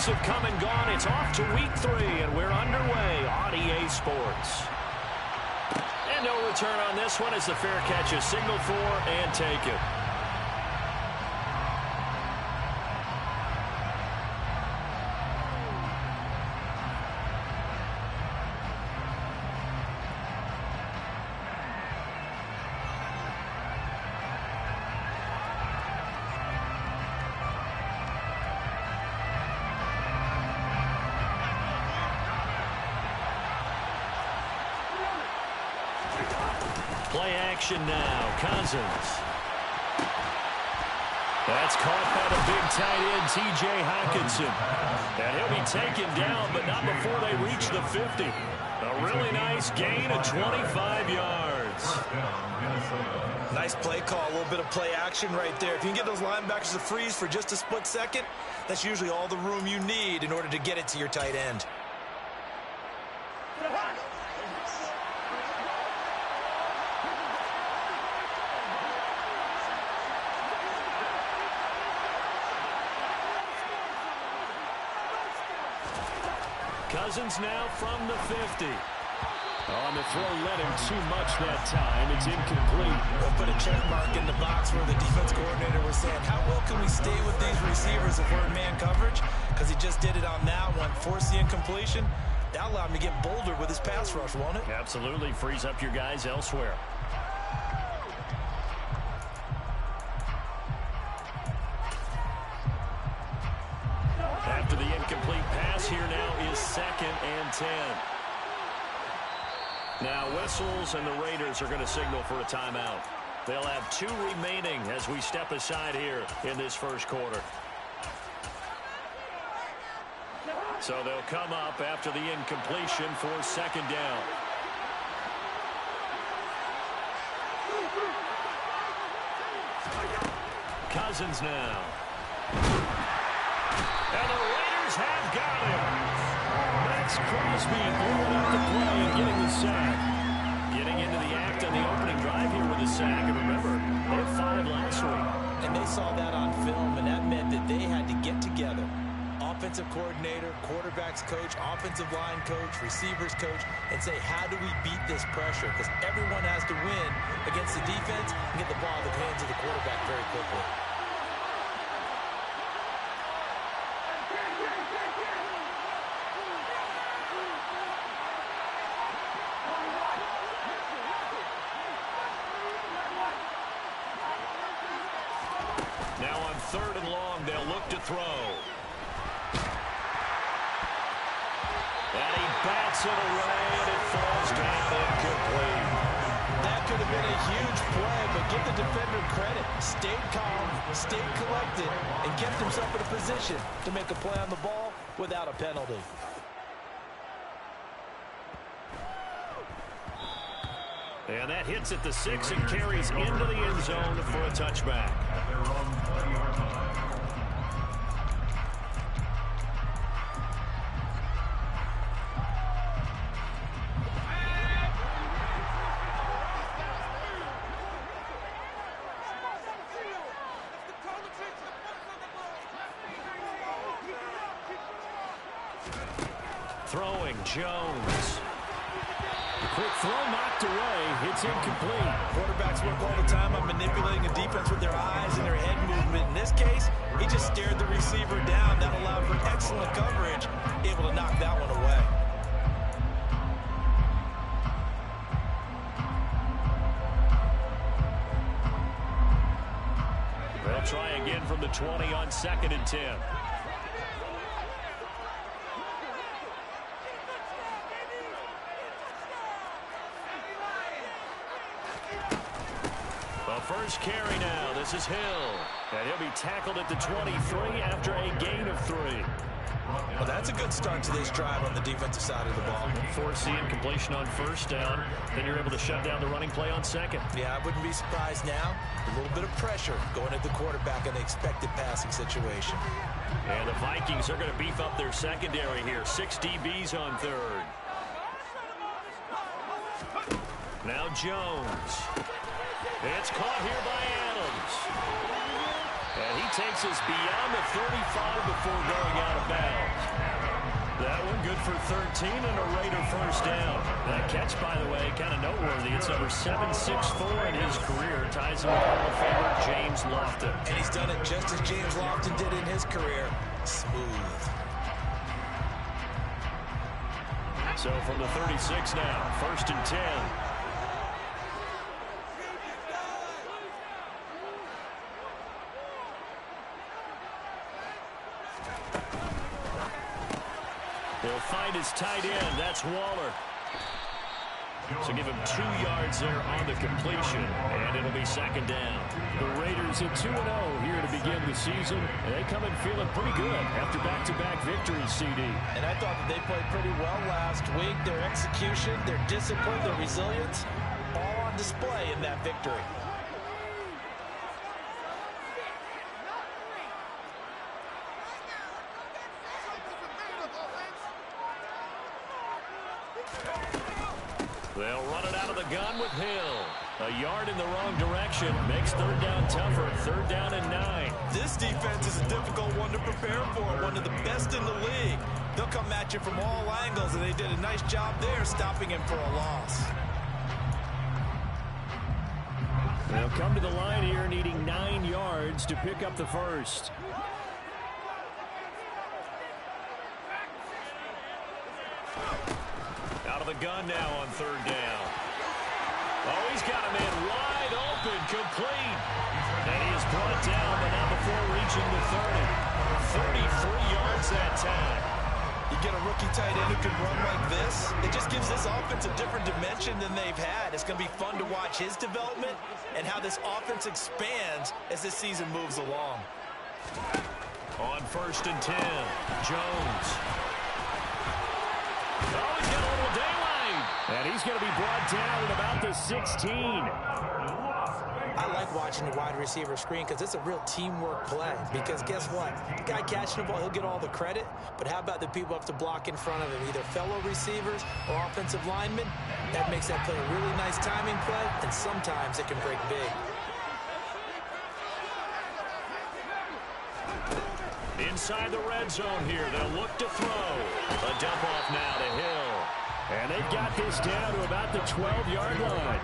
weeks have come and gone. It's off to week 3, and we're underway on EA Sports. And no return on this one as the fair catch is signaled for and taken. Play action now. Cousins. That's caught by the big tight end, T.J. Hockenson. And he'll be taken down, but not before they reach the 50. A really nice gain of 25 yards. Nice play call. A little bit of play action right there. If you can get those linebackers to freeze for just a split second, that's usually all the room you need in order to get it to your tight end. Cousins now from the 50. On the throw, led him too much that time. It's incomplete. We'll put a check mark in the box where the defense coordinator was saying, how well can we stay with these receivers if we're in man coverage? Because he just did it on that one. Force the incompletion. That allowed him to get bolder with his pass rush, won't it? Absolutely. Frees up your guys elsewhere. After the incomplete pass, here now is 2nd and 10. Now whistles, and the Raiders are going to signal for a timeout. They'll have 2 remaining as we step aside here in this first quarter. So they'll come up after the incompletion for 2nd down. Cousins now. And the Raiders have got him. Max Crosby throwing up the play and getting the sack. Getting into the act on the opening drive here with a sack. And remember, they had 5 last week. And they saw that on film, and that meant that they had to get together. Offensive coordinator, quarterbacks coach, offensive line coach, receivers coach, and say, how do we beat this pressure? Because everyone has to win against the defense and get the ball in the hands of the quarterback very quickly. Now on 3rd and long, they'll look to throw. And he bats it away, and it falls down incomplete. That could have been a huge play, but give the defender credit. Stayed calm, stayed collected, and kept himself in a position to make a play on the ball without a penalty. And that hits at the 6 and carries into the end zone for a touchback. Throwing, Jones. The quick throw knocked away. It's incomplete. Quarterbacks work all the time on manipulating a defense with their eyes and their head movement. In this case, he just stared the receiver down. That allowed for excellent coverage, able to knock that one away. They'll try again from the 20 on 2nd and 10. First carry now. This is Hill. And he'll be tackled at the 23 after a gain of 3. Well, that's a good start to this drive on the defensive side of the ball. Force the incompletion on 1st down. Then you're able to shut down the running play on 2nd. Yeah, I wouldn't be surprised now. A little bit of pressure going at the quarterback in the expected passing situation. And the Vikings are going to beef up their secondary here. 6 DBs on 3rd. Now Jones. It's caught here by Adams. And he takes us beyond the 35 before going out of bounds. for 13 and a Raider first down. That catch, by the way, kind of noteworthy. It's number 764 in his career. Ties him with Hall of Famer James Lofton. And he's done it just as James Lofton did in his career. Smooth. So from the 36 now, first and 10. He'll find his tight end. That's Waller. So give him 2 yards there on the completion, and it'll be second down. The Raiders at 2-0 here to begin the season. And they come in feeling pretty good after back-to-back victories, CD. And I thought that they played pretty well last week. Their execution, their discipline, their resilience, all on display in that victory. They'll run it out of the gun with Hill. A yard in the wrong direction. Makes third down tougher. Third down and 9. This defense is a difficult one to prepare for. One of the best in the league. They'll come at you from all angles, and they did a nice job there stopping him for a loss. They'll come to the line here needing 9 yards to pick up the first. Out of the gun now on third down. Oh, he's got a man wide open, complete. And he is brought down, but not before reaching the 30. 33 yards that time. You get a rookie tight end who can run like this, it just gives this offense a different dimension than they've had. It's going to be fun to watch his development and how this offense expands as this season moves along. On first and 10, Jones. Oh, he's got a little daylight. And he's going to be brought down at about the 16. I like watching the wide receiver screen because it's a real teamwork play. Because guess what? The guy catching the ball, he'll get all the credit. But how about the people up to block in front of him, either fellow receivers or offensive linemen? That makes that play a really nice timing play, and sometimes it can break big. Inside the red zone here, they'll look to throw. A dump off now to Hill. And they've got this down to about the 12-yard line.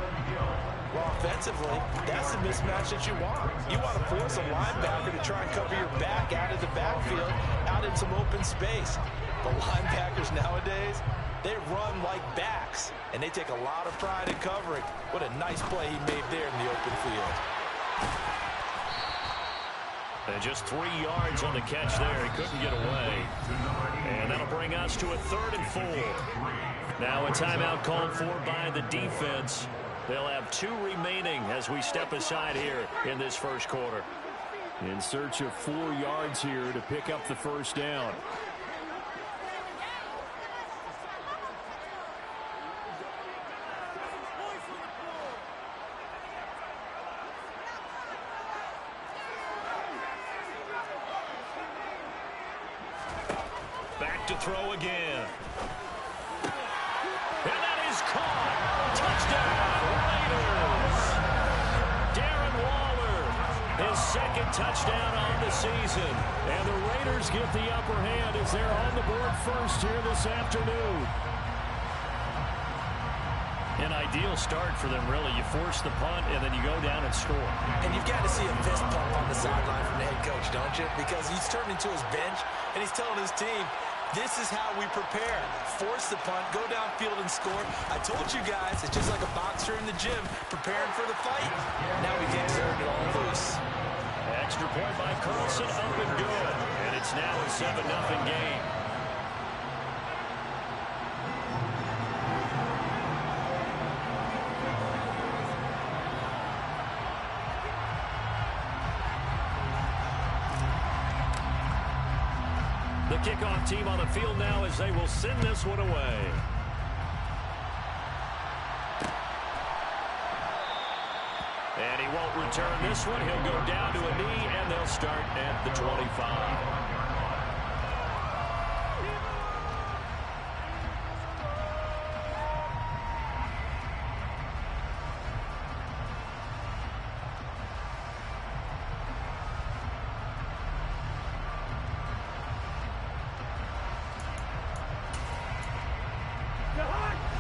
Well, offensively, that's the mismatch that you want. You want to force a linebacker to try and cover your back out of the backfield, out in some open space. The linebackers nowadays, they run like backs, and they take a lot of pride in covering. What a nice play he made there in the open field. And just 3 yards on the catch there. He couldn't get away. And that'll bring us to a 3rd and 4. Now a timeout called for by the defense. They'll have 2 remaining as we step aside here in this first quarter. In search of 4 yards here to pick up the first down. Back to throw again. And that is caught. Touchdown, Raiders. Darren Waller, his 2nd touchdown on the season. And the Raiders get the upper hand as they're on the board first here this afternoon. An ideal start for them, really. You force the punt, and then you go down and score. And you've got to see a fist pump on the sideline from the head coach, don't you? Because he's turned into his bench, and he's telling his team, this is how we prepare. Force the punt, go downfield and score. I told you guys, it's just like a boxer in the gym preparing for the fight. Now we get turned it all loose. Extra point by Carlson, up and good. And it's now a 7-0 game. The kickoff team on the field now as they will send this one away. And he won't return this one. He'll go down to a knee, and they'll start at the 25.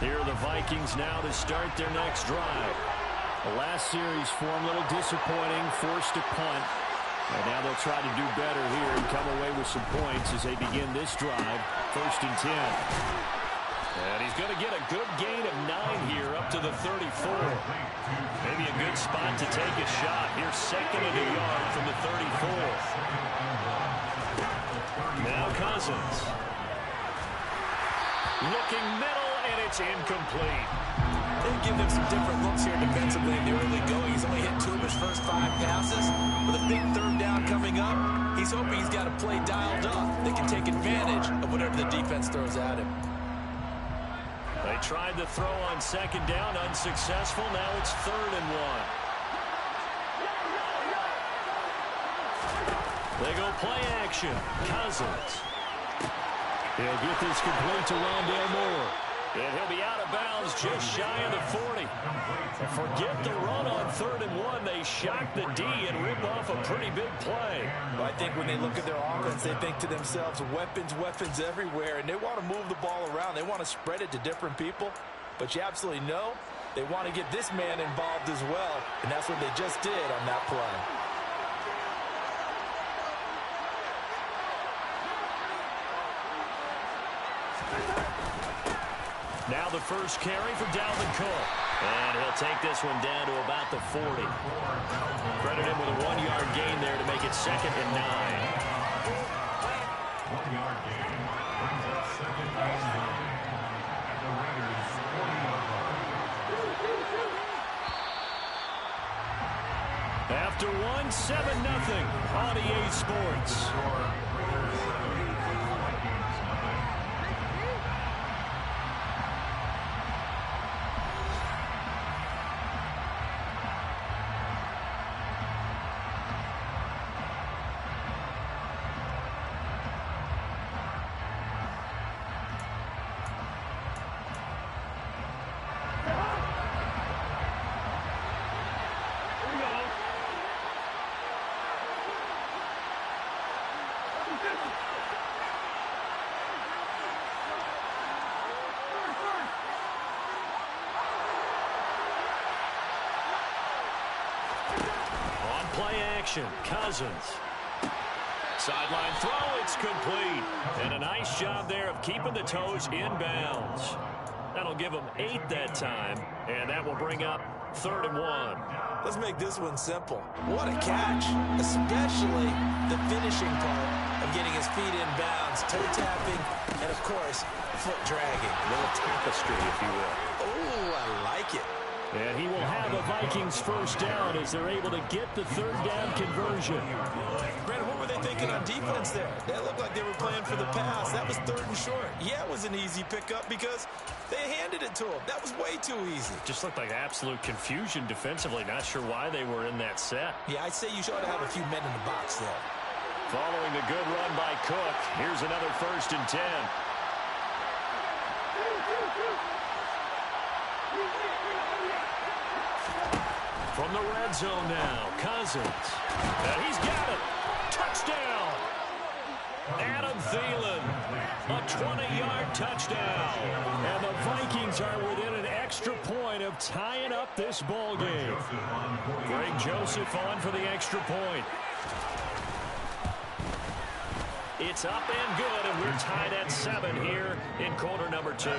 Here are the Vikings now to start their next drive. The last series for them, a little disappointing, forced a punt. And now they'll try to do better here and come away with some points as they begin this drive, 1st and 10. And he's going to get a good gain of 9 here up to the 34. Maybe a good spot to take a shot. Here's 2nd and a yard from the 34. Now Cousins. Looking middle, and it's incomplete. They've given him some different looks here defensively in the early going. He's only hit 2 of his first 5 passes. With a big 3rd down coming up, he's hoping he's got a play dialed up that can take advantage of whatever the defense throws at him. They tried the throw on 2nd down, unsuccessful. Now it's 3rd and 1. They go play action. Cousins. He'll get this complete to Rondale Moore. And he'll be out of bounds just shy of the 40. Forget the run on 3rd and 1. They shock the D and rip off a pretty big play. Well, I think when they look at their offense, they think to themselves, weapons, weapons everywhere, and they want to move the ball around. They want to spread it to different people. But you absolutely know they want to get this man involved as well, and that's what they just did on that play. Now the first carry for Dalvin Cook. And he'll take this one down to about the 40. Credit him with a 1-yard gain there to make it 2nd and 9. 1-yard gain brings up 2nd and 9 at the Raiders' 40-yard line. After 1, 7-0 on EA Sports. Cousins. Sideline throw, it's complete. And a nice job there of keeping the toes in bounds. That'll give them 8 that time, and that will bring up 3rd and 1. Let's make this one simple. What a catch, especially the finishing part of getting his feet in bounds, toe tapping, and of course, foot dragging. A little tapestry, if you will. Oh, I like it. And he will have a Vikings first down as they're able to get the 3rd down conversion. Brandon, what were they thinking on defense there? They looked like they were playing for the pass. That was 3rd and short. Yeah, it was an easy pickup because they handed it to him. That was way too easy. Just looked like absolute confusion defensively. Not sure why they were in that set. Yeah, I'd say you should have a few men in the box there. Following a good run by Cook, here's another 1st and 10. From the red zone now, Cousins. And he's got it. Touchdown. Adam Thielen. A 20-yard touchdown. And the Vikings are within an extra point of tying up this ball game. Greg Joseph on for the extra point. It's up and good, and we're tied at 7 here in quarter number 2.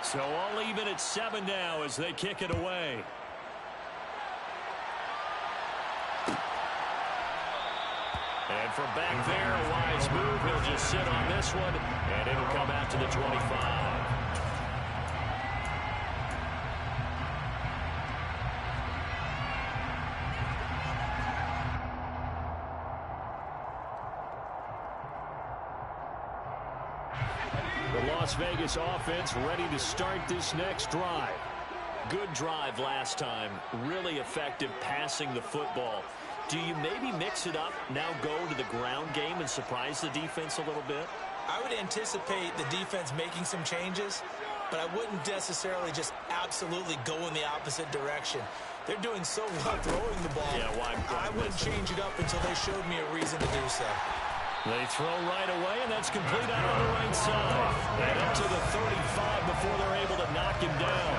So all even at 7 now as they kick it away. And from back there, a wise move. He'll just sit on this one, and it'll come out to the 25. The Las Vegas offense ready to start this next drive. Good drive last time. Really effective passing the football. Do you maybe mix it up, now go to the ground game and surprise the defense a little bit? I would anticipate the defense making some changes, but I wouldn't necessarily just absolutely go in the opposite direction. They're doing so well throwing the ball. Yeah, why I wouldn't change it up until they showed me a reason to do so. They throw right away, and that's complete out on the right side. And up to the 35 before they're able to knock him down.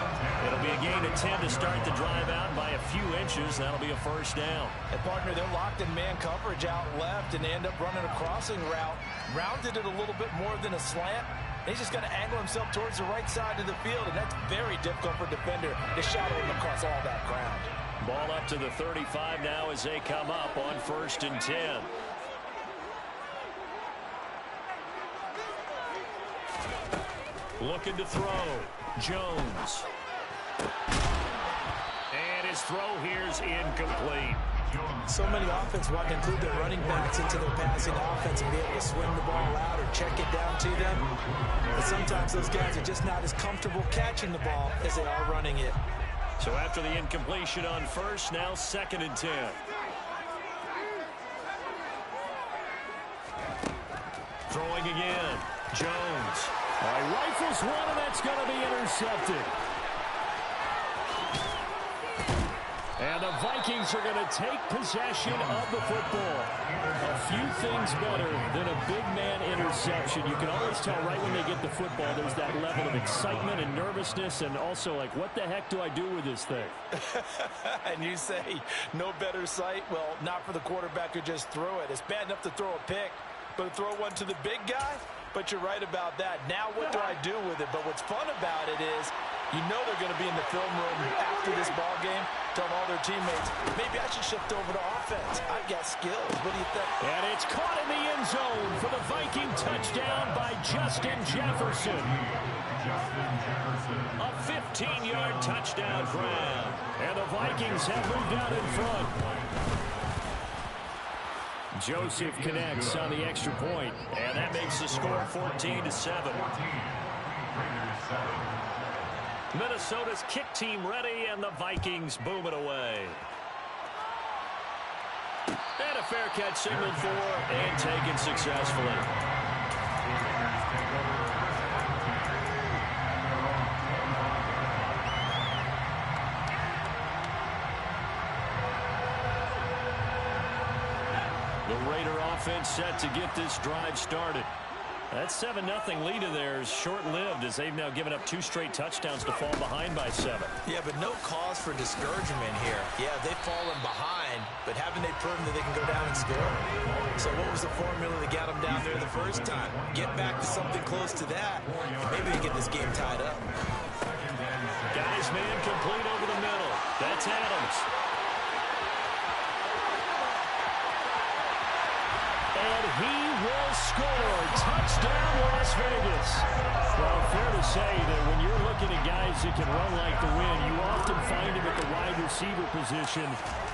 It'll be a gain of 10 to start the drive out by a few inches. That'll be a first down. And partner, they're locked in man coverage out left, and they end up running a crossing route. Rounded it a little bit more than a slant. He's just got to angle himself towards the right side of the field, and that's very difficult for a defender to shadow him across all that ground. Ball up to the 35 now as they come up on 1st and 10. Looking to throw. Jones. And his throw here's incomplete. So many offense want to include their running backs into their passing offense and be able to swing the ball out or check it down to them. But sometimes those guys are just not as comfortable catching the ball as they are running it. So after the incompletion on 1st, now 2nd and 10. Throwing again. Jones. Rifles one, and that's going to be intercepted. And the Vikings are going to take possession of the football. A few things better than a big man interception. You can always tell right when they get the football, there's that level of excitement and nervousness, and also like, what the heck do I do with this thing? And you say, no better sight? Well, not for the quarterback who just threw it. It's bad enough to throw a pick, but to throw one to the big guy? But you're right about that. Now what do I do with it? But what's fun about it is you know they're going to be in the film room after this ball game, telling all their teammates, maybe I should shift over to offense. I've got skills. What do you think? And it's caught in the end zone for the Viking touchdown by Justin Jefferson. A 15-yard touchdown grab. And the Vikings have moved out in front. Joseph connects on the extra point, and that makes the score 14-7. Minnesota's kick team ready, and the Vikings boom it away. And a fair catch signaled for and taken successfully. The Raider offense set to get this drive started. That 7-0 lead of theirs short-lived as they've now given up 2 straight touchdowns to fall behind by 7. Yeah, but no cause for discouragement here. Yeah, they've fallen behind, but haven't they proven that they can go down and score? So what was the formula that got them down there the first time? Get back to something close to that. Maybe they get this game tied up. Guys, man, complete over the middle. That's Adams. And he will score. Touchdown, Las Vegas. Well, fair to say that when you're looking at guys that can run like the wind, you often find him at the wide receiver position,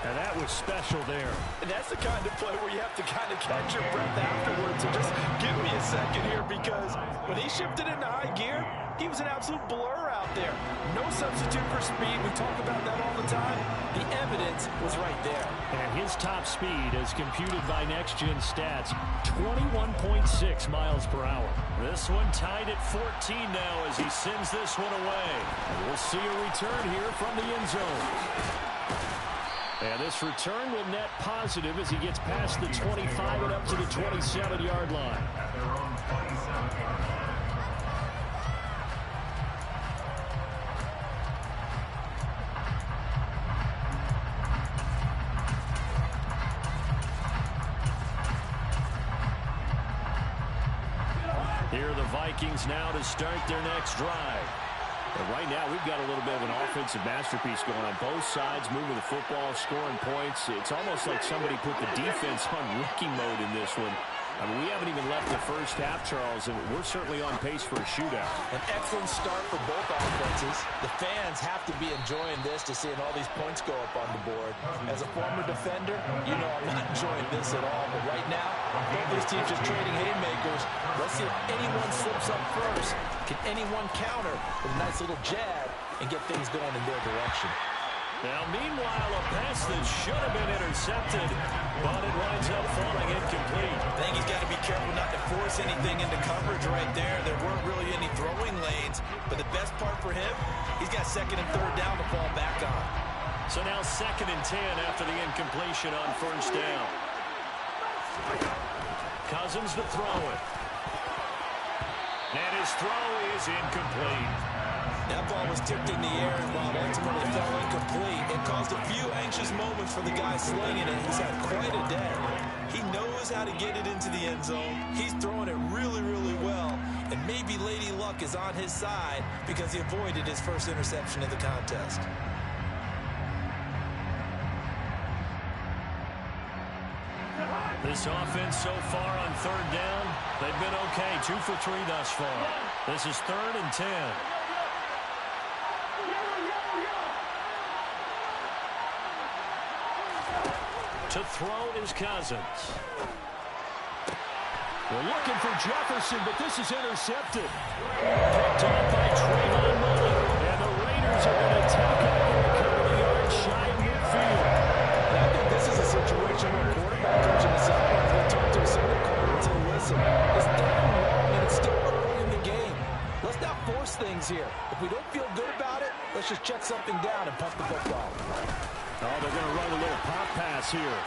and that was special there. And that's the kind of play where you have to kind of catch your breath afterwards. So just give me a second here, because when he shifted into high gear, he was an absolute blur out there. No substitute for speed. We talk about that all the time. The evidence was right there. And his top speed, as computed by Next Gen Stats, 21.6 miles per hour. This one tied at 14 now as he sends this one away. And we'll see a return here from the end zone. And this return will net positive as he gets past the 25 and up to the 27-yard line. At their own 27. Here are the Vikings now to start their next drive. And right now, we've got a little bit of an offensive masterpiece going on both sides, moving the football, scoring points. It's almost like somebody put the defense on rookie mode in this one. I mean, we haven't even left the first half, Charles, and we're certainly on pace for a shootout. An excellent start for both offenses. The fans have to be enjoying this to seeing all these points go up on the board. As a former defender, you know I'm not enjoying this at all. But right now, both these teams just trading haymakers. Let's see if anyone slips up first. Can anyone counter with a nice little jab and get things going in their direction? Now, meanwhile, a pass that should have been intercepted, but it winds up falling incomplete. I think he's got to be careful not to force anything into coverage right there. There weren't really any throwing lanes, but the best part for him, he's got 2nd and 3rd down to fall back on. So now 2nd and 10 after the incompletion on first down. Cousins to throw it. And his throw is incomplete. That ball was tipped in the air, and while ultimately fell incomplete, it caused a few anxious moments for the guy slinging it. He's had quite a day. He knows how to get it into the end zone. He's throwing it really, really well. And maybe Lady Luck is on his side because he avoided his first interception of the contest. This offense so far on 3rd down, they've been okay. 2 for 3 thus far. This is 3rd and 10. To throw is Cousins. They're looking for Jefferson, but this is intercepted. Picked off by Trayvon Mullen. And the Raiders are going to take off a couple of yards shy of midfield. I think this is a situation where a quarterback coach on the sideline is going to talk to a center corner and say, listen, it's down long and it's still early in the game. Let's not force things here. If we don't feel good about it, let's just check something down and punt the football. Oh, they're going to run a little pop pass here.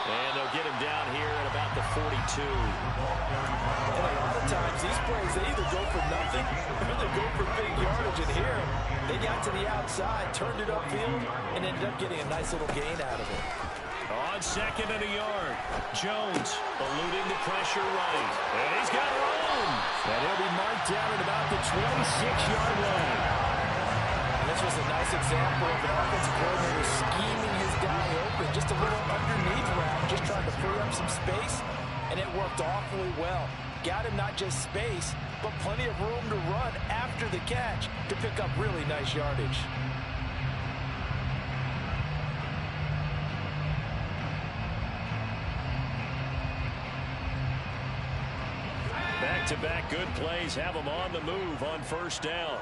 And they'll get him down here at about the 42. And a lot of times, these plays, they either go for nothing or they go for big yardage. And here, they got to the outside, turned it upfield, and ended up getting a nice little gain out of it. On 2nd and a yard, Jones eluding the pressure right. And he's got room. And he'll be marked down at about the 26-yard line. This was a nice example of an offensive coordinator scheming his guy open. Just a little underneath route, just trying to free up some space, and it worked awfully well. Got him not just space, but plenty of room to run after the catch to pick up really nice yardage. Back-to-back good plays have them on the move on first down.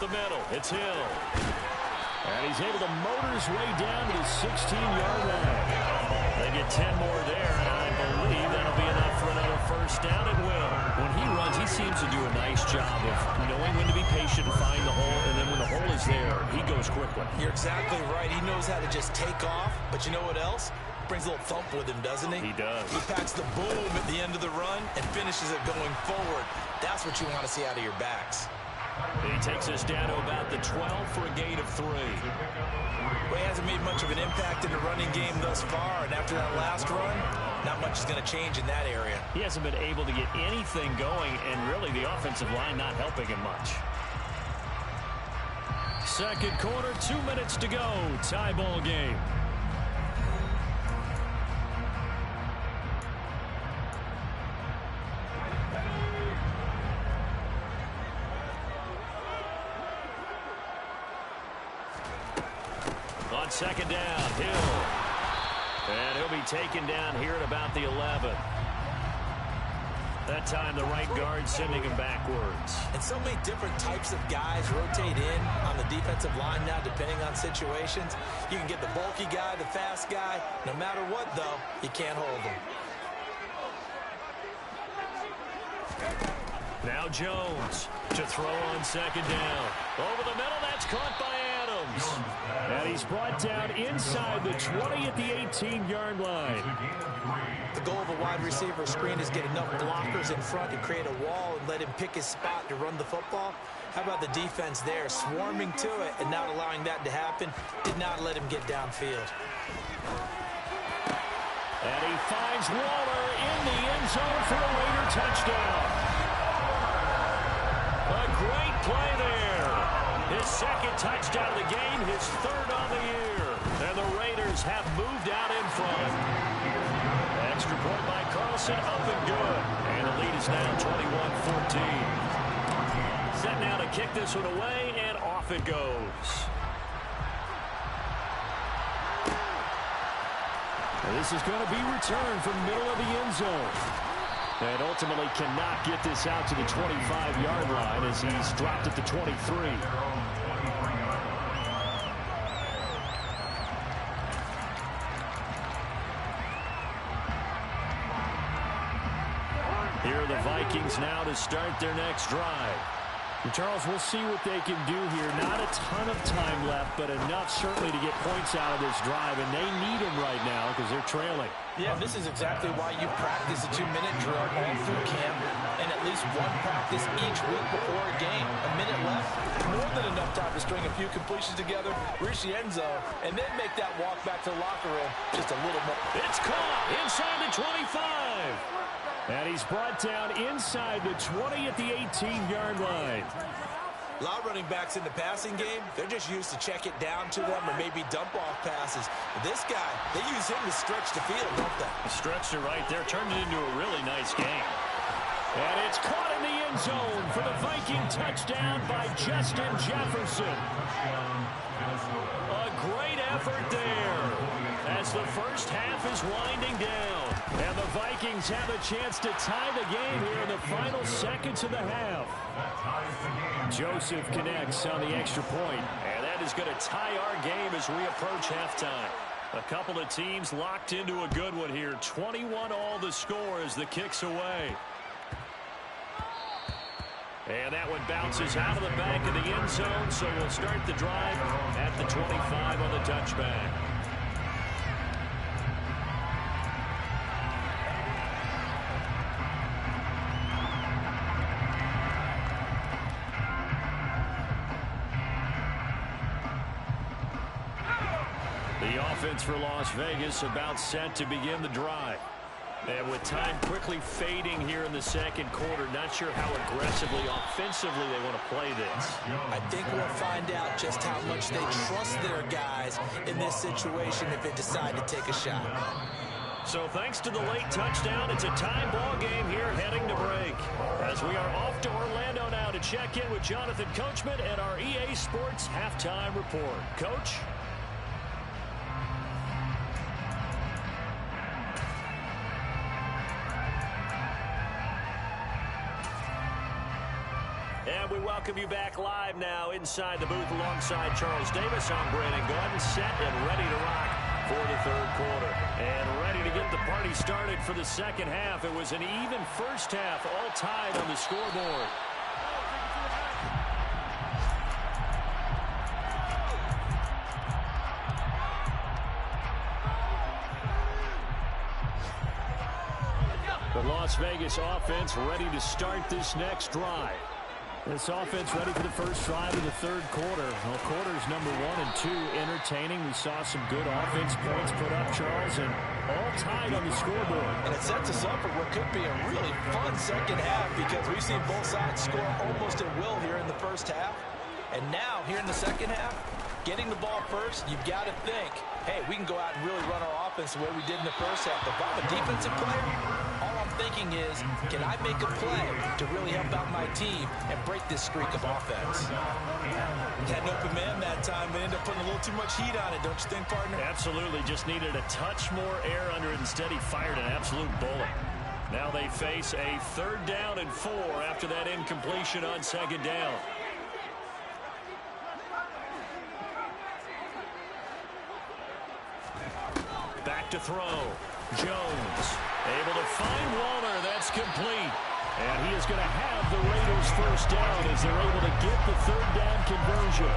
The middle, it's Hill. And he's able to motor his way down to the 16-yard line. They get 10 more there, and I believe that'll be enough for another first down at will. When he runs, he seems to do a nice job of knowing when to be patient and find the hole, and then when the hole is there, he goes quickly. You're exactly right. He knows how to just take off, but you know what else? Brings a little thump with him, doesn't he? He does. He packs the boom at the end of the run and finishes it going forward. That's what you want to see out of your backs. He takes us down to about the 12 for a gain of 3. Well, he hasn't made much of an impact in the running game thus far, and after that last run, not much is going to change in that area. He hasn't been able to get anything going, and really the offensive line not helping him much. 2nd quarter, 2 minutes to go. Tie ball game. On 2nd down, Hill. And he'll be taken down here at about the 11. That time the right guard sending him backwards. And so many different types of guys rotate in on the defensive line now, depending on situations. You can get the bulky guy, the fast guy. No matter what, though, you can't hold them. Now Jones to throw on 2nd down. Over the middle, that's caught by Adams. And he's brought down inside the 20 at the 18-yard line. The goal of a wide receiver screen is get enough blockers in front to create a wall and let him pick his spot to run the football. How about the defense there, swarming to it and not allowing that to happen? Did not let him get downfield. And he finds Waller in the end zone for a Raider touchdown. A great play there. His 2nd touchdown of the game, his 3rd on the year. And the Raiders have moved out in front. Extra point by Carlson, up and good. And the lead is now 21-14. Set now to kick this one away, and off it goes. And this is going to be returned from middle of the end zone. And ultimately cannot get this out to the 25-yard line as he's dropped at the 23. Vikings now to start their next drive. And Charles, we'll see what they can do here. Not a ton of time left, but enough certainly to get points out of this drive, and they need them right now because they're trailing. Yeah, this is exactly why you practice a 2-minute drill all through camp and at least one practice each week before a game. A minute left, more than enough time to string a few completions together, reach the end zone, and then make that walk back to the locker room just a little more. It's caught inside the 25. And he's brought down inside the 20 at the 18-yard line. A lot of running backs in the passing game, they're just used to check it down to them or maybe dump-off passes. But this guy, they use him to stretch the field, don't they? Stretched it right there, turned it into a really nice game. And it's caught in the end zone for the Viking touchdown by Justin Jefferson. A great effort there as the first half is winding down. And the Vikings have a chance to tie the game here in the final seconds of the half. Joseph connects on the extra point. And that is going to tie our game as we approach halftime. A couple of teams locked into a good one here. 21-all the score as the kick's away. And that one bounces out of the back of the end zone, so we'll start the drive at the 25 on the touchback. The offense for Las Vegas about set to begin the drive. And with time quickly fading here in the second quarter, not sure how aggressively, offensively they want to play this. I think we'll find out just how much they trust their guys in this situation if they decide to take a shot. So thanks to the late touchdown, it's a tie ball game here heading to break. As we are off to Orlando now to check in with Jonathan Coachman and our EA Sports Halftime Report. Coach? And we welcome you back live now inside the booth alongside Charles Davis. I'm Brandon Gunn, set and ready to rock for the third quarter. And ready to get the party started for the second half. It was an even first half, all tied on the scoreboard. The Las Vegas offense ready to start this next drive. This offense ready for the first drive of the third quarter. Well, quarters number 1 and 2 entertaining. We saw some good offense points put up, Charles, and all tied on the scoreboard. And it sets us up for what could be a really fun second half because we've seen both sides score almost at will here in the first half. And now, here in the second half, getting the ball first, you've got to think, hey, we can go out and really run our offense the way we did in the first half. If I'm a defensive player, all I'm thinking is, can I make a play to really help out my team and break this streak of offense? Had an open man that time, but ended up putting a little too much heat on it, don't you think, partner? Absolutely. Just needed a touch more air under it. Instead, he fired an absolute bullet. Now they face a 3rd down and 4 after that incompletion on 2nd down. Back to throw. Jones able to find Waller. That's complete. And he is going to have the Raiders first down as they're able to get the 3rd down conversion.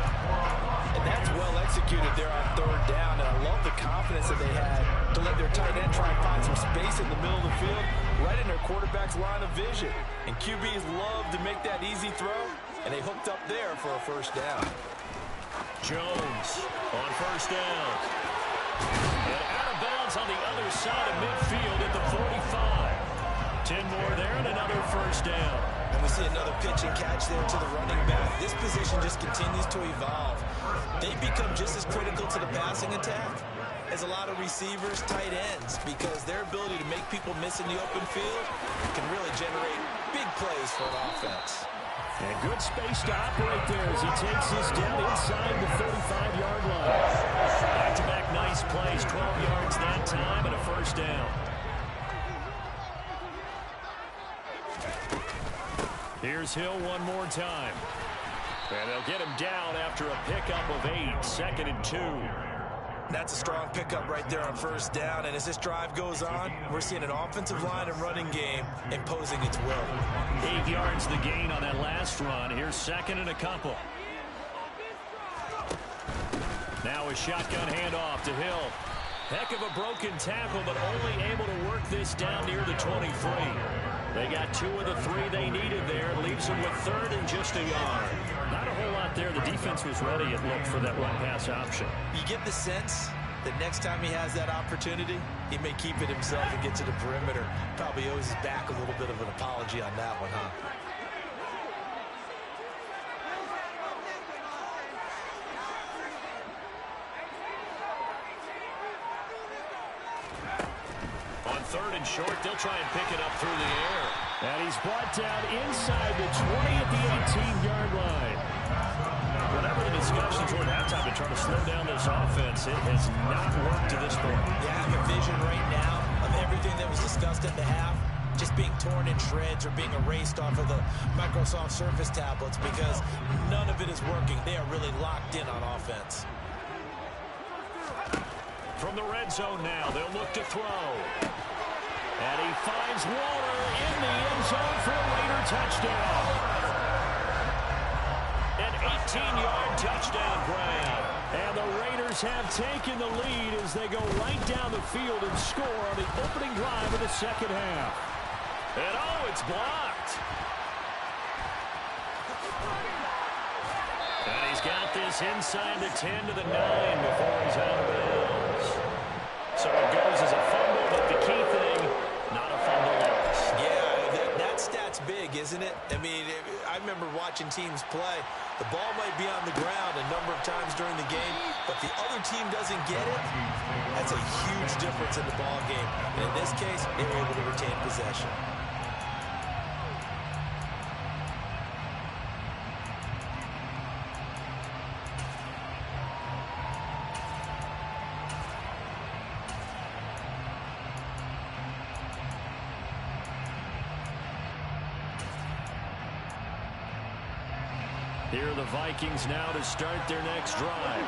And that's well executed there on 3rd down. And I love the confidence that they had to let their tight end try and find some space in the middle of the field, right in their quarterback's line of vision. And QBs love to make that easy throw, and they hooked up there for a first down. Jones on first down. And out of bounds on the other side of midfield at the 45. 10 more there and another first down. And we see another pitch and catch there to the running back. This position just continues to evolve. They become just as critical to the passing attack as a lot of receivers, tight ends, because their ability to make people miss in the open field can really generate big plays for an offense. And good space to operate there as he takes this down inside the 35-yard line. Back-to-back nice plays, 12 yards that time and a first down. Here's Hill one more time. And they'll get him down after a pickup of 8, 2nd and 2. That's a strong pickup right there on first down. And as this drive goes on, we're seeing an offensive line and running game imposing its will. 8 yards the gain on that last run. Here's second and a couple. Now a shotgun handoff to Hill. Heck of a broken tackle, but only able to work this down near the 23. They got 2 of the 3 they needed there. Leaves them with third and just a yard. Not a whole lot there. The defense was ready, it looked, for that run-pass option. You get the sense that next time he has that opportunity, he may keep it himself and get to the perimeter. Probably owes his back a little bit of an apology on that one, huh? On third and short, they'll try and pick it up through the air. And he's brought down inside the 20 at the 18-yard line. Whatever the discussion toward halftime to try to slow down this offense, it has not worked to this point. Yeah, I have a vision right now of everything that was discussed at the half just being torn in shreds or being erased off of the Microsoft Surface tablets because none of it is working. They are really locked in on offense. From the red zone now, they'll look to throw. And he finds Waller in the end zone for a Raider touchdown. An 18-yard touchdown grab. And the Raiders have taken the lead as they go right down the field and score on the opening drive of the second half. And oh, it's blocked. And he's got this inside the 10 to the 9 before he's out of bounds. So it goes as a fumble, but the key thing, not a fumble loss. Yeah, that stat's big, isn't it? I mean, I remember watching teams play. The ball might be on the ground a number of times during the game, but the other team doesn't get it. That's a huge difference in the ball game. And in this case, they were able to retain possession. Here are the Vikings now to start their next drive.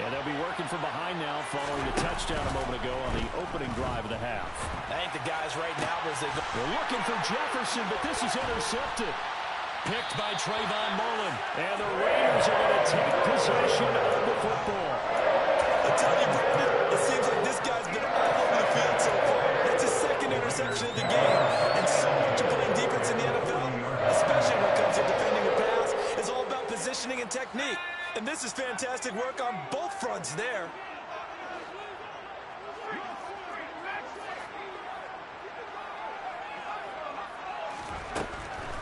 And they'll be working from behind now following the touchdown a moment ago on the opening drive of the half. I think the guys right now, as they go, they're looking for Jefferson, but this is intercepted. Picked by Trayvon Mullen. And the Raiders are going to take possession of the football. I tell you, Brandon, it seems like this guy's been all over the field so far. That's his second interception of the game. And so much of playing defense in the NFL, especially when it comes to defending the pass, is all about positioning and technique. And this is fantastic work on both fronts there.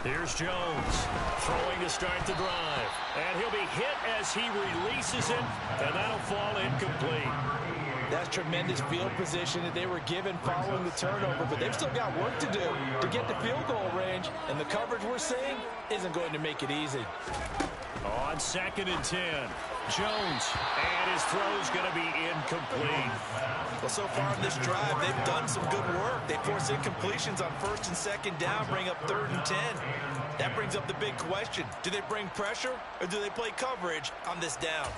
Here's Jones throwing to start the drive. And he'll be hit as he releases it, and that'll fall incomplete. That's tremendous field position that they were given following the turnover, but they've still got work to do to get the field goal range, and the coverage we're seeing isn't going to make it easy. On second and 10, Jones, and his throw's going to be incomplete. Well, so far in this drive, they've done some good work. They force incompletions on first and second down, bring up third and 10. That brings up the big question. Do they bring pressure, or do they play coverage on this down?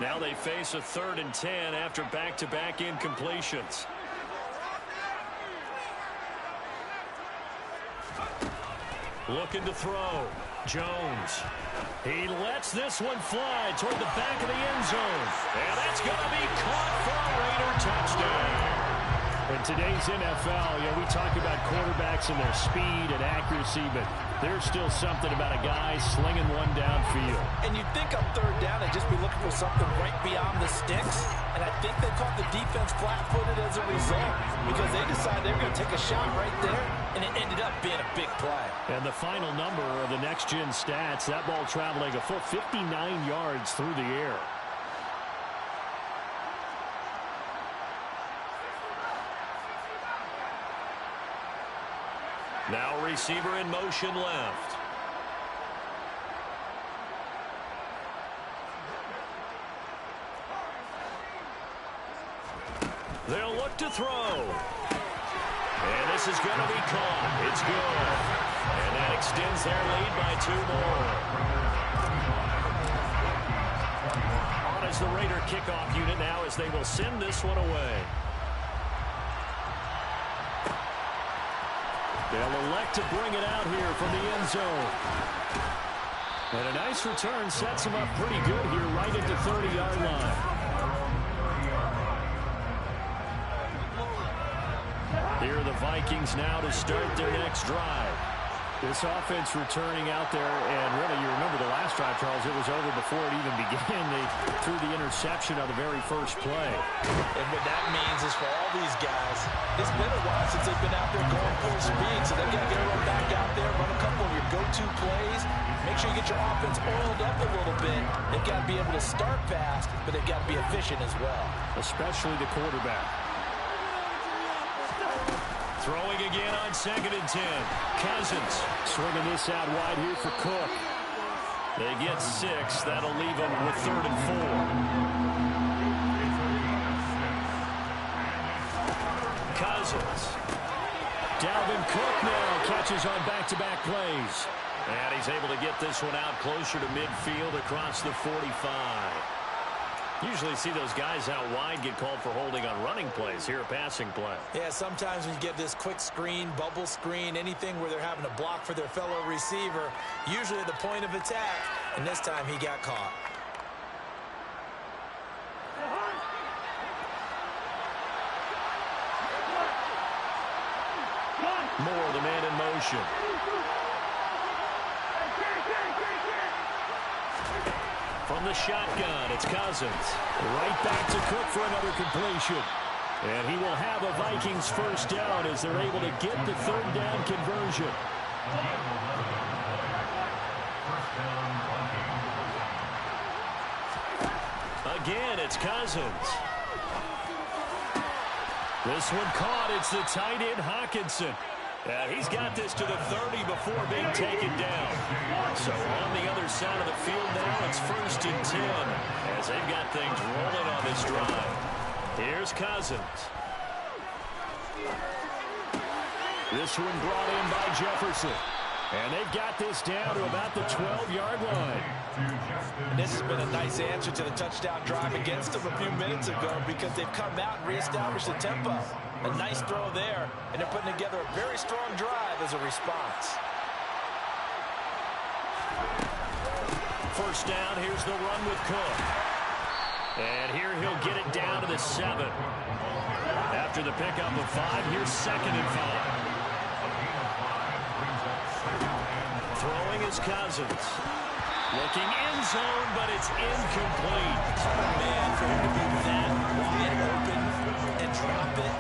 Now they face a third and 10 after back-to-back incompletions. Looking to throw. Jones. He lets this one fly toward the back of the end zone. And that's going to be caught for a Raider touchdown. In today's NFL, we talk about quarterbacks and their speed and accuracy, but there's still something about a guy slinging one downfield. And you'd think on third down they'd just be looking for something right beyond the sticks. And I think they caught the defense flat-footed as a result because they decided they were going to take a shot right there, and it ended up being a big play. And the final number of the next-gen stats, that ball traveling a full 59 yards through the air. Now receiver in motion left. They'll look to throw. And this is going to be caught. It's good. And that extends their lead by 2 more. has the Raider kickoff unit now as they will send this one away. They'll elect to bring it out here from the end zone. And a nice return sets him up pretty good here right at the 30-yard line. Here are the Vikings now to start their next drive. This offense returning out there, and really, you remember the last drive, Charles, it was over before it even began. They threw the interception on the very first play. And what that means is for all these guys, it's been a while since they've been out there going full speed, so they've got to get everyone back out there, run a couple of your go-to plays, make sure you get your offense oiled up a little bit. They've got to be able to start fast, but they've got to be efficient as well. Especially the quarterback. Throwing again on 2nd and 10. Cousins swinging this out wide here for Cook. They get 6. That'll leave them with 3rd and 4. Cousins. Dalvin Cook now catches on back-to-back plays. And he's able to get this one out closer to midfield across the 45. Usually see those guys out wide get called for holding on running plays. Here a passing play. Yeah, sometimes when you get this quick screen, bubble screen, anything where they're having to block for their fellow receiver, usually at the point of attack, and this time he got caught. Moore, the man in motion. From the shotgun, it's Cousins. Right back to Cook for another completion. And he will have a Vikings first down as they're able to get the 3rd down conversion. Again, it's Cousins. This one caught. It's the tight end, Hawkinson. He's got this to the 30 before being taken down. So on the other side of the field now, it's 1st and 10 as they've got things rolling on this drive. Here's Cousins. This one brought in by Jefferson. And they've got this down to about the 12-yard line. And this has been a nice answer to the touchdown drive against them a few minutes ago because they've come out and reestablished the tempo. A nice throw there, and they're putting together a very strong drive as a response. First down, here's the run with Cook. And here he'll get it down to the 7. After the pickup of 5, here's 2nd and 5. Throwing is Cousins. Looking end zone, but it's incomplete. Man, for him to be that wide open and drop it.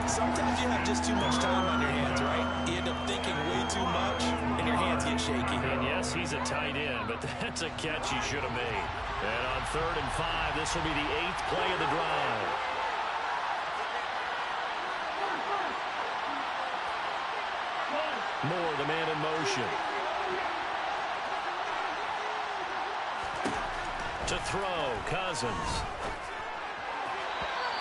Sometimes you have just too much time on your hands, right? You end up thinking way too much, and your hands get shaky. And yes, he's a tight end, but that's a catch he should have made. And on 3rd and 5, this will be the 8th play of the drive. Moore, the man in motion. To throw, Cousins.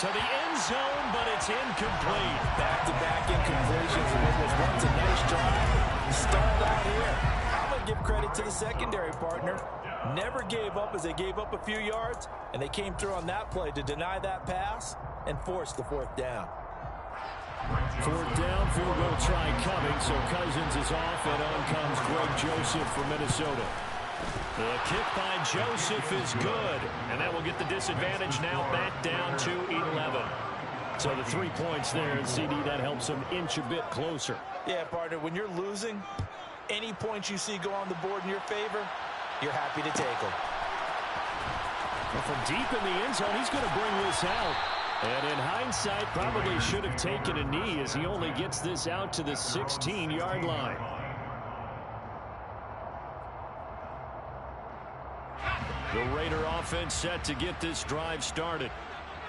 To the end zone, but it's incomplete. Back-to-back incompletions, and it was once a nice drive. Started out here. I'm going to give credit to the secondary partner. Never gave up as they gave up a few yards, and they came through on that play to deny that pass and force the 4th down. 4th down, field goal try coming, so Cousins is off, and on comes Greg Joseph from Minnesota. The kick by Joseph is good, and that will get the disadvantage now back down to 11. So the 3 points there, and CD, that helps them inch a bit closer. Yeah, partner, when you're losing, any points you see go on the board in your favor, you're happy to take them. Well, from deep in the end zone, he's going to bring this out. And in hindsight, probably should have taken a knee as he only gets this out to the 16-yard line. The Raider offense set to get this drive started.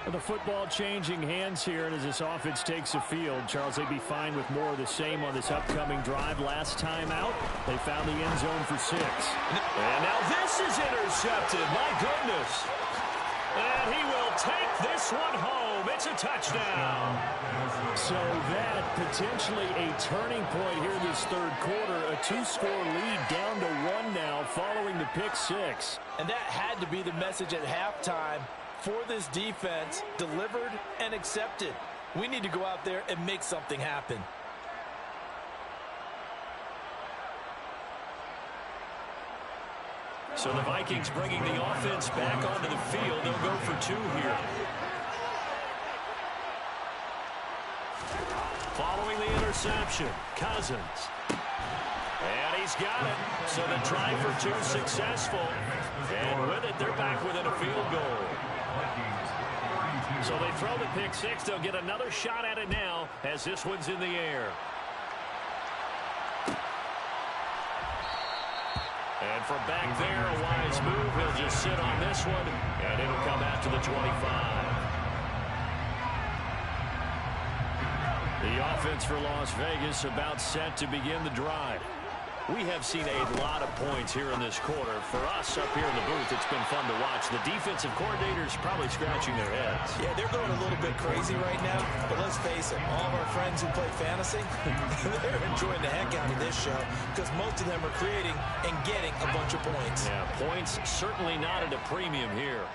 The football changing hands here, and as this offense takes the field, Charles, they'd be fine with more of the same on this upcoming drive. Last time out, they found the end zone for 6. And now this is intercepted. My goodness. And he will will take this one home. It's a touchdown. So that potentially a turning point here this third quarter. A 2-score lead down to 1 now following the pick six. And that had to be the message at halftime for this defense, delivered and accepted. We need to go out there and make something happen. So the Vikings bringing the offense back onto the field. They'll go for 2 here. Following the interception, Cousins. And he's got it. So the try for 2 successful. And with it, they're back within a field goal. So they throw the pick six. They'll get another shot at it now as this one's in the air. And from back there, a wise move. He'll just sit on this one, and it'll come out to the 25. The offense for Las Vegas about set to begin the drive. We have seen a lot of points here in this quarter. For us up here in the booth, it's been fun to watch. The defensive coordinators probably scratching their heads. Yeah, they're going a little bit crazy right now, but let's face it, all of our friends who play fantasy, they're enjoying the heck out of this show because most of them are creating and getting a bunch of points. Yeah, points certainly not at a premium here.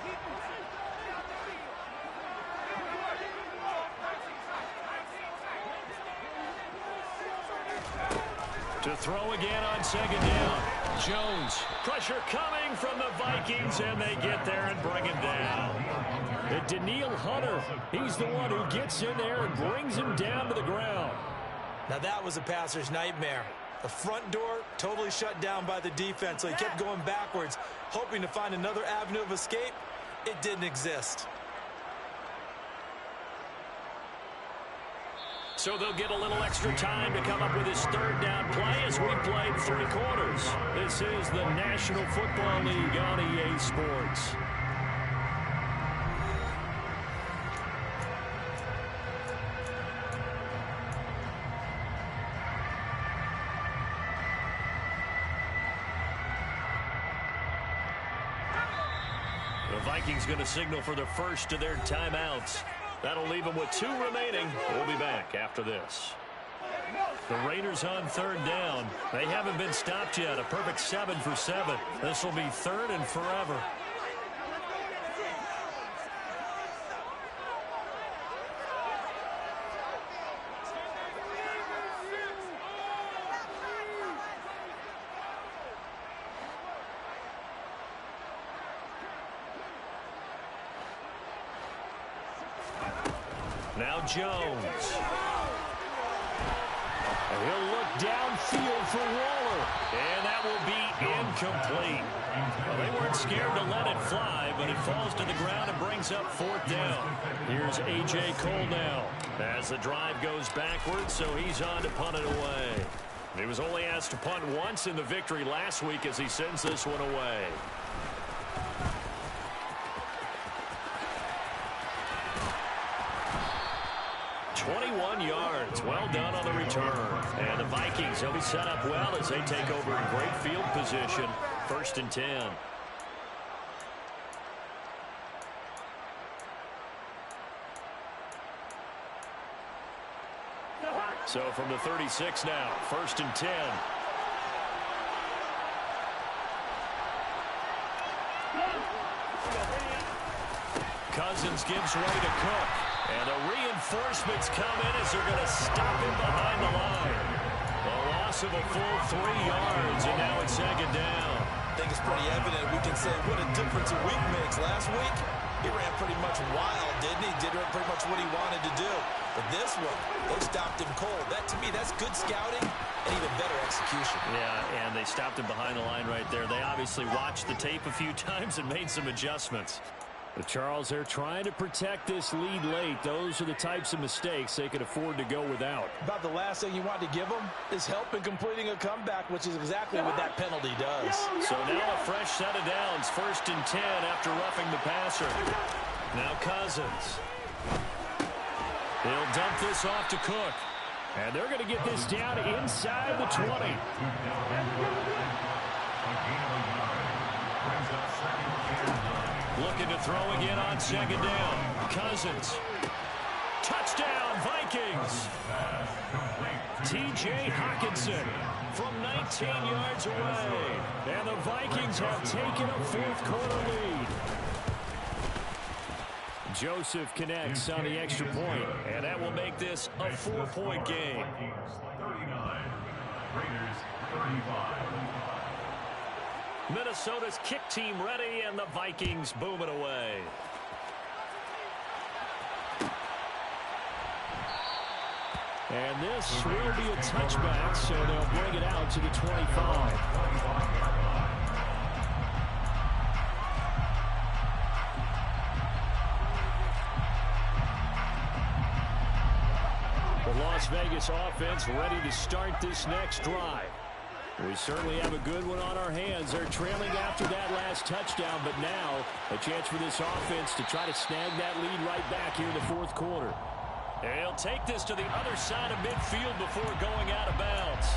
To throw again on second down. Jones. Pressure coming from the Vikings, and they get there and bring him down. And Daniil Hunter, he's the one who gets in there and brings him down to the ground. Now that was a passer's nightmare. The front door totally shut down by the defense, so he kept going backwards, hoping to find another avenue of escape. It didn't exist. So they'll get a little extra time to come up with his third down play as we played 3 quarters. This is the National Football League on EA Sports. The Vikings going to signal for the first of their timeouts. That'll leave them with 2 remaining. We'll be back after this. The Raiders on third down. They haven't been stopped yet. A perfect 7 for 7. This will be 3rd and forever. Now Jones. And he'll look downfield for Waller. And that will be incomplete. Well, they weren't scared to let it fly, but it falls to the ground and brings up 4th down. Here's A.J. Cole now as the drive goes backwards, so he's on to punt it away. He was only asked to punt once in the victory last week as he sends this one away. 21 yards. Well done on the return. And the Vikings, they'll be set up well as they take over in great field position. 1st and 10. So from the 36 now, 1st and 10. Cousins gives way to Cook. And the reinforcements come in as they're going to stop him behind the line. A loss of a full 3 yards, and now it's 2nd down. I think it's pretty evident. We can say what a difference a week makes. Last week, he ran pretty much wild, didn't he? Did pretty much what he wanted to do. But this one, they stopped him cold. That, to me, that's good scouting and even better execution. Yeah, and they stopped him behind the line right there. They obviously watched the tape a few times and made some adjustments. But Charles, they're trying to protect this lead late. Those are the types of mistakes they could afford to go without. About the last thing you want to give them is help in completing a comeback, which is exactly what that penalty does. So now a fresh set of downs. 1st and 10 after roughing the passer. Now Cousins. He'll dump this off to Cook. And they're going to get this down inside the 20. Looking to throw again on second down. Cousins. Touchdown, Vikings. T.J. Hockenson from 19 yards away. And the Vikings have taken a fourth-quarter lead. Joseph connects on the extra point, and that will make this a 4-point game. Vikings 39, Raiders 35. Minnesota's kick team ready, and the Vikings boom it away. And this will be a touchback, so they'll bring it out to the 25. The Las Vegas offense ready to start this next drive. We certainly have a good one on our hands. They're trailing after that last touchdown, but now a chance for this offense to try to snag that lead right back here in the fourth quarter. And he'll take this to the other side of midfield before going out of bounds.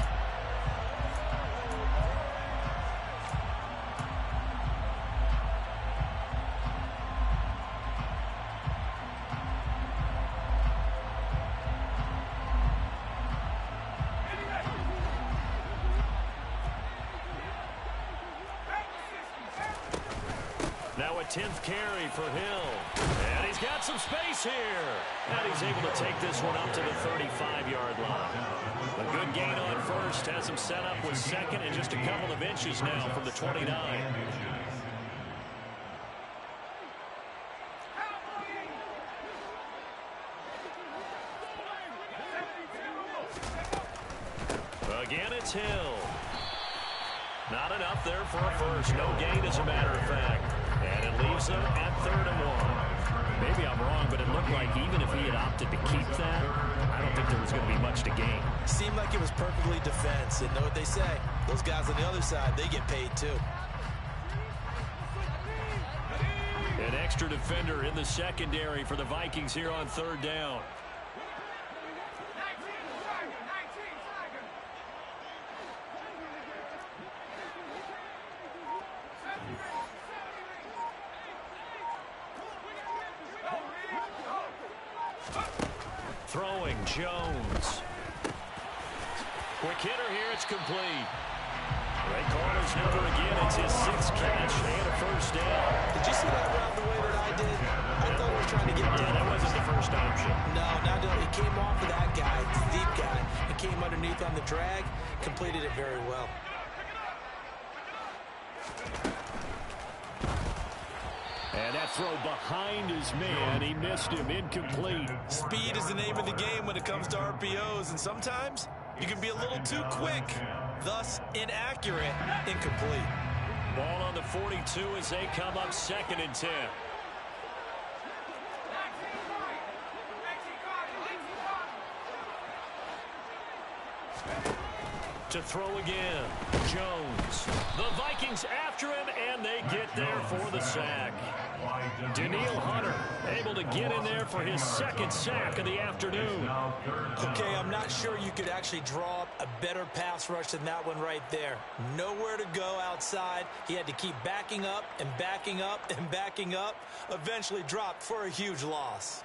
Now a 10th carry for Hill. And he's got some space here. And he's able to take this one up to the 35-yard line. A good gain on first. Has him set up with second and just a couple of inches now from the 29. Again, it's Hill. Not enough there for a first. No gain, as a matter of fact. And it leaves them at 3rd and 1. Maybe I'm wrong, but it looked like even if he had opted to keep that, I don't think there was going to be much to gain. Seemed like it was perfectly defense. And know what they say. Those guys on the other side, they get paid too. An extra defender in the secondary for the Vikings here on 3rd down. Throwing, Jones. Quick hitter here, it's complete. Ray Carter's number again, it's his 6th catch and a first down. Did you see that route the way that I did? I thought he was trying to get down. That wasn't the first option. No, not he came off of that guy, the deep guy, and came underneath on the drag, completed it very well. And that throw behind his man, he missed him, incomplete. Speed is the name of the game when it comes to RPOs, and sometimes you can be a little too quick, thus inaccurate, incomplete. Ball on the 42 as they come up 2nd and 10. To throw again, Jones. The Vikings after him, and they get there for the sack. Daniil Hunter able to get in there for his 2nd sack of the afternoon. Okay, I'm not sure you could actually draw up a better pass rush than that one right there. Nowhere to go outside. He had to keep backing up and backing up and backing up. Eventually dropped for a huge loss.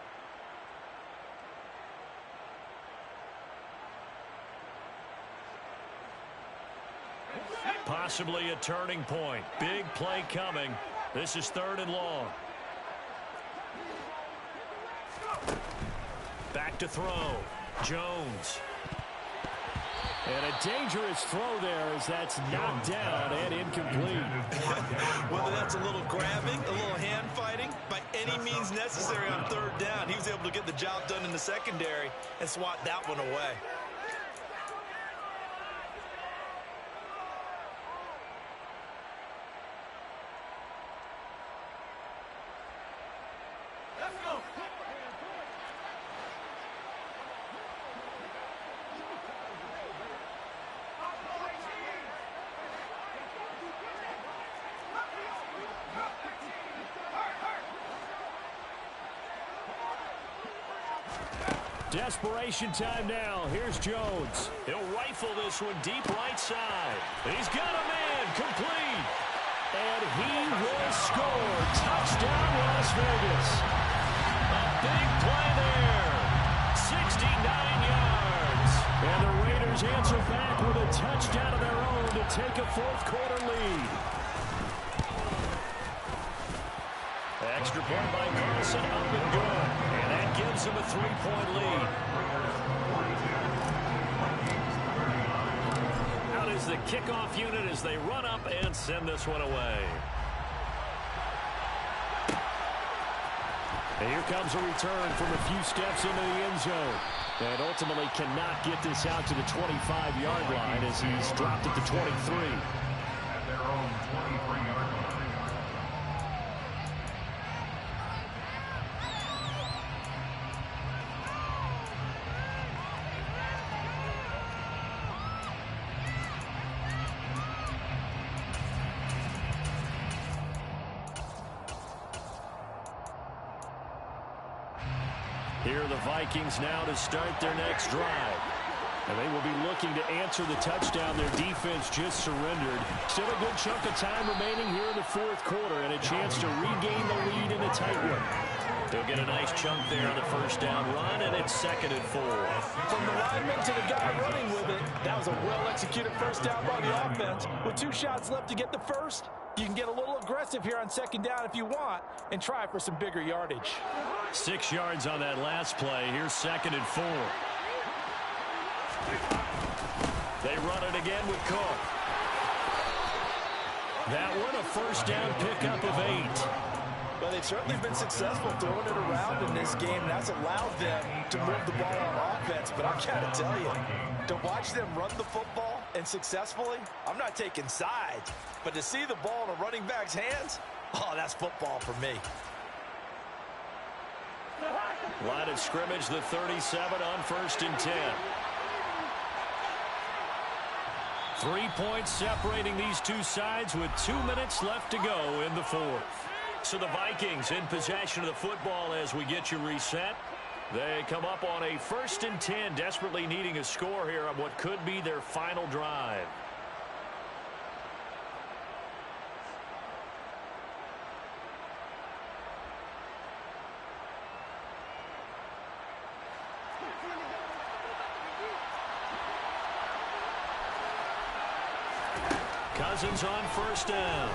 Possibly a turning point. Big play coming. This is 3rd and long. Back to throw. Jones. And a dangerous throw there as that's knocked down and incomplete. Whether that's a little grabbing, a little hand fighting, by any means necessary on 3rd down, he was able to get the job done in the secondary and swat that one away. Desperation time now. Here's Jones. He'll rifle this one deep right side. He's got a man complete. And he will score. Touchdown, Las Vegas. A big play there. 69 yards. And the Raiders answer back with a touchdown of their own to take a fourth-quarter lead. Extra point by Carson, up and good. And that gives him a 3-point lead. Out is the kickoff unit as they run up and send this one away. And here comes a return from a few steps into the end zone. And ultimately cannot get this out to the 25-yard line as he's dropped it to 23. At their own 23-yard line. Here are the Vikings now to start their next drive. And they will be looking to answer the touchdown their defense just surrendered. Still a good chunk of time remaining here in the fourth quarter and a chance to regain the lead in a tight one. They'll get a nice chunk there on the first down run, and it's 2nd and 4. From the lineman to the guy running with it, that was a well-executed first down by the offense. With 2 shots left to get the first, you can get a little aggressive here on 2nd down if you want and try for some bigger yardage. 6 yards on that last play. Here's 2nd and 4. They run it again with Cook. That one a first down pickup of 8. But they've certainly been successful throwing it around in this game. That's allowed them to move the ball on offense. But I got to tell you, to watch them run the football and successfully, I'm not taking sides. But to see the ball in a running back's hands, oh, that's football for me. Line of scrimmage, the 37 on 1st and 10. 3 points separating these two sides with 2 minutes left to go in the fourth. So the Vikings in possession of the football as we get you reset. They come up on a 1st and 10, desperately needing a score here on what could be their final drive. Cousins on 1st down.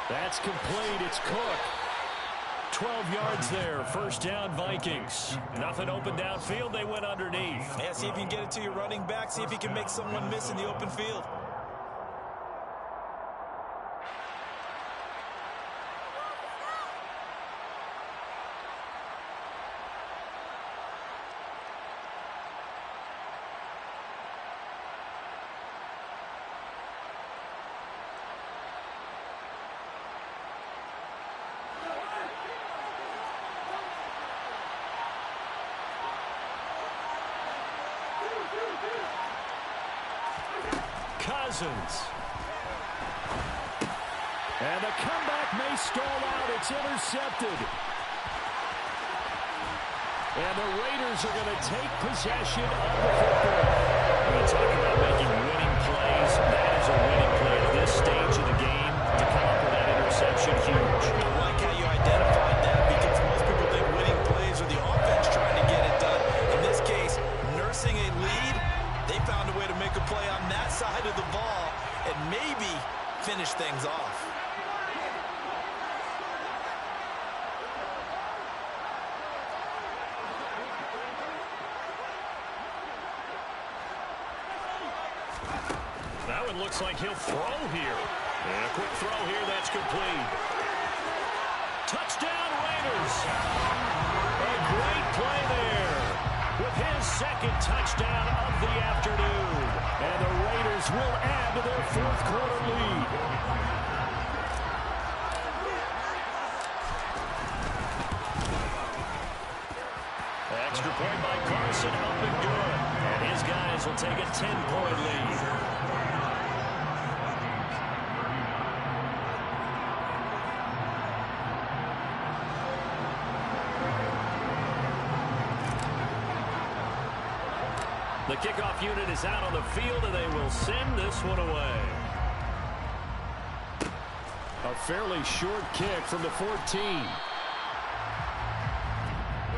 That's complete. It's Cook. 12 yards there. 1st down, Vikings. Nothing open downfield. They went underneath. Yeah, see if you can get it to your running back. See if you can make someone miss in the open field. Cousins. And the comeback may stall out. It's intercepted. And the Raiders are going to take possession of the football. When you talk about making winning plays, that is a winning play at this stage of the game. To come up with that interception, huge. I like how you identified that because most people think winning plays are the offense trying to get it done. In this case, nursing a lead, they found a way to make a play on that side of the ball and maybe finish things off. That one looks like he'll throw here. And a quick throw here, that's complete. Touchdown, Raiders. A great play there with his 2nd touchdown of the afternoon. And the Raiders will add to their 4th quarter lead. Extra point by Carson, up and good. And his guys will take a 10-point lead. The kickoff unit is out on the field, and they will send this one away. A fairly short kick from the 14. The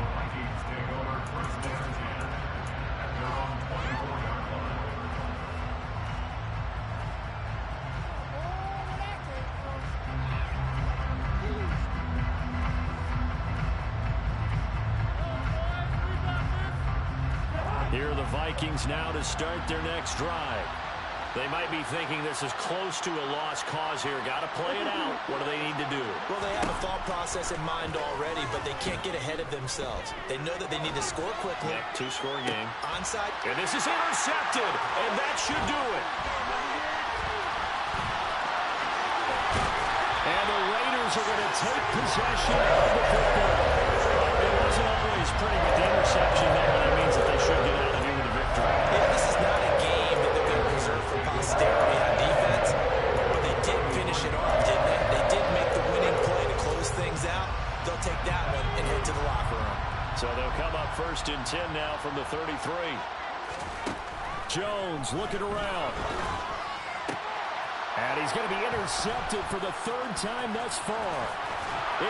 Vikings take over first and 10 at their own 24-yard line. Here are the Vikings now to start their next drive. They might be thinking this is close to a lost cause here. Got to play it out. What do they need to do? Well, they have a thought process in mind already, but they can't get ahead of themselves. They know that they need to score quickly. Yep, two-score game. Onside. And this is intercepted, and that should do it. And the Raiders are going to take possession of the football. It wasn't always pretty with the interception there. That means that they should get out of here with a victory. Yeah, this is not a game that they're going to preserve for posterity on defense, but they did finish it off, didn't they? They did make the winning play to close things out. They'll take that one and head to the locker room. So they'll come up first and 10 now from the 33. Jones looking around. And he's going to be intercepted for the third time thus far.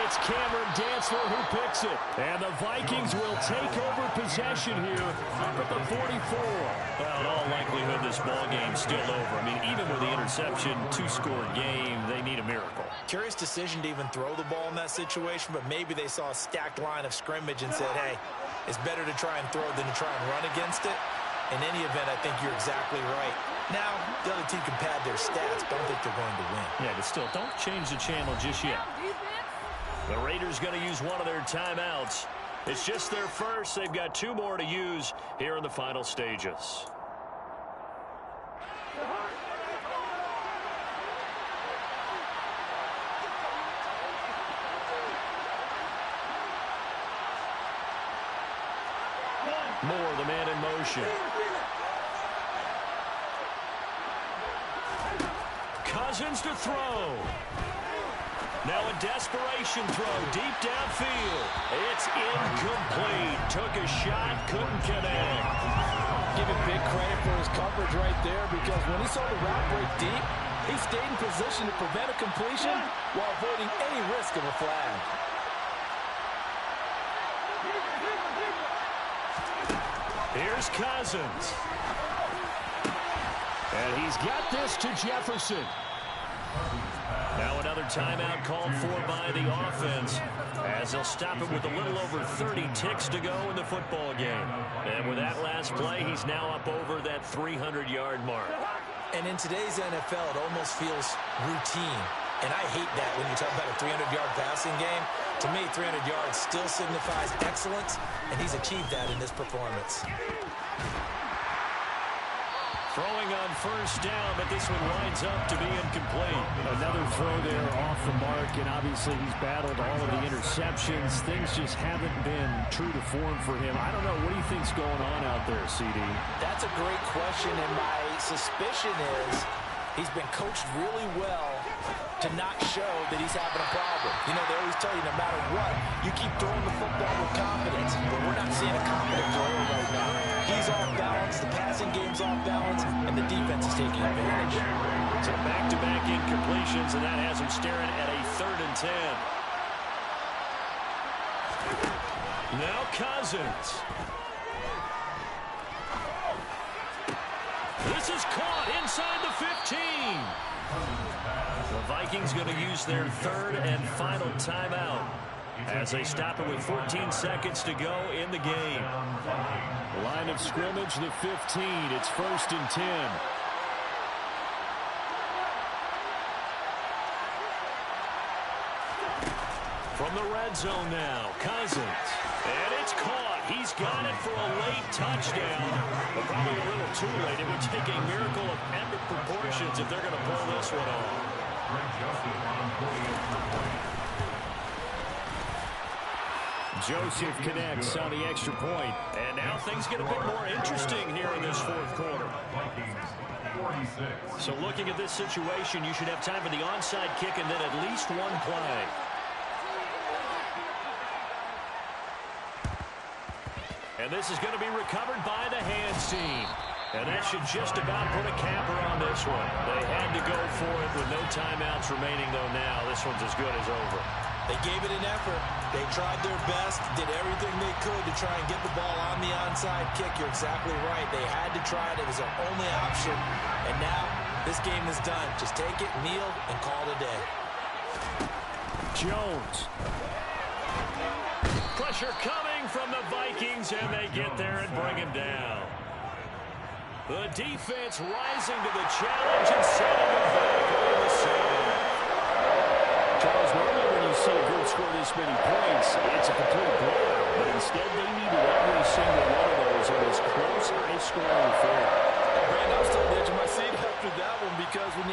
It's Cameron Dantzler who picks it. And the Vikings will take over possession here up at the 44. Well, in all likelihood, this ball game's still over. I mean, even with the interception, two-score game, they need a miracle. Curious decision to even throw the ball in that situation, but maybe they saw a stacked line of scrimmage and said, hey, it's better to try and throw than to try and run against it. In any event, I think you're exactly right. Now, the other team can pad their stats, but I don't think they're going to win. Yeah, but still, don't change the channel just yet. The Raiders going to use one of their timeouts. It's just their first. They've got two more to use here in the final stages. Moore, the man in motion. Cousins to throw. Now a desperation throw deep downfield. It's incomplete. Took a shot, couldn't connect. Give him big credit for his coverage right there, because when he saw the route break deep, he stayed in position to prevent a completion while avoiding any risk of a flag. Here's Cousins. And he's got this to Jefferson. Now another timeout called for by the offense, as they'll stop it with a little over 30 ticks to go in the football game. And with that last play, he's now up over that 300-yard mark. And in today's NFL, it almost feels routine. And I hate that when you talk about a 300-yard passing game. To me, 300 yards still signifies excellence, and he's achieved that in this performance. Throwing on first down, but this one winds up to be incomplete. Another throw there off the mark, and obviously he's battled all of the interceptions. Things just haven't been true to form for him. I don't know. What do you think's going on out there, CD? That's a great question, and my suspicion is he's been coached really well to not show that he's having a problem. You know, they always tell you no matter what, you keep throwing the football with confidence. But we're not seeing a confident thrower right now. He's off balance, the passing game's off balance, and the defense is taking advantage. So back-to-back incompletions, and that has him staring at a 3rd and 10. Now Cousins. This is caught inside the 15. The Vikings going to use their 3rd and final timeout as they stop it with 14 seconds to go in the game. Line of scrimmage, the 15. It's 1st and 10. From the red zone now, Cousins. And it's caught. He's got it for a late touchdown. But probably a little too late. It would take a miracle of epic proportions if they're going to pull this one off. Joseph connects on the extra point. And now things get a bit more interesting here in this 4th quarter. So looking at this situation, you should have time for the onside kick and then at least one play. And this is going to be recovered by the hands team. And that should just about put a capper on this one. They had to go for it with no timeouts remaining, though now. This one's as good as over. They gave it an effort. They tried their best, did everything they could to try and get the ball on the onside kick. You're exactly right. They had to try it. It was their only option. And now this game is done. Just take it, kneel, and call it a day. Jones. Pressure coming from the Vikings, and they get there and bring him down. The defense rising to the challenge and sending him back over the side. Charles, normally when you see a group score this many points, it's a complete blowout. But instead, they needed every single one of those in this close, high-scoring affair. Brandon, I'm still on the edge of my seat after that one because when you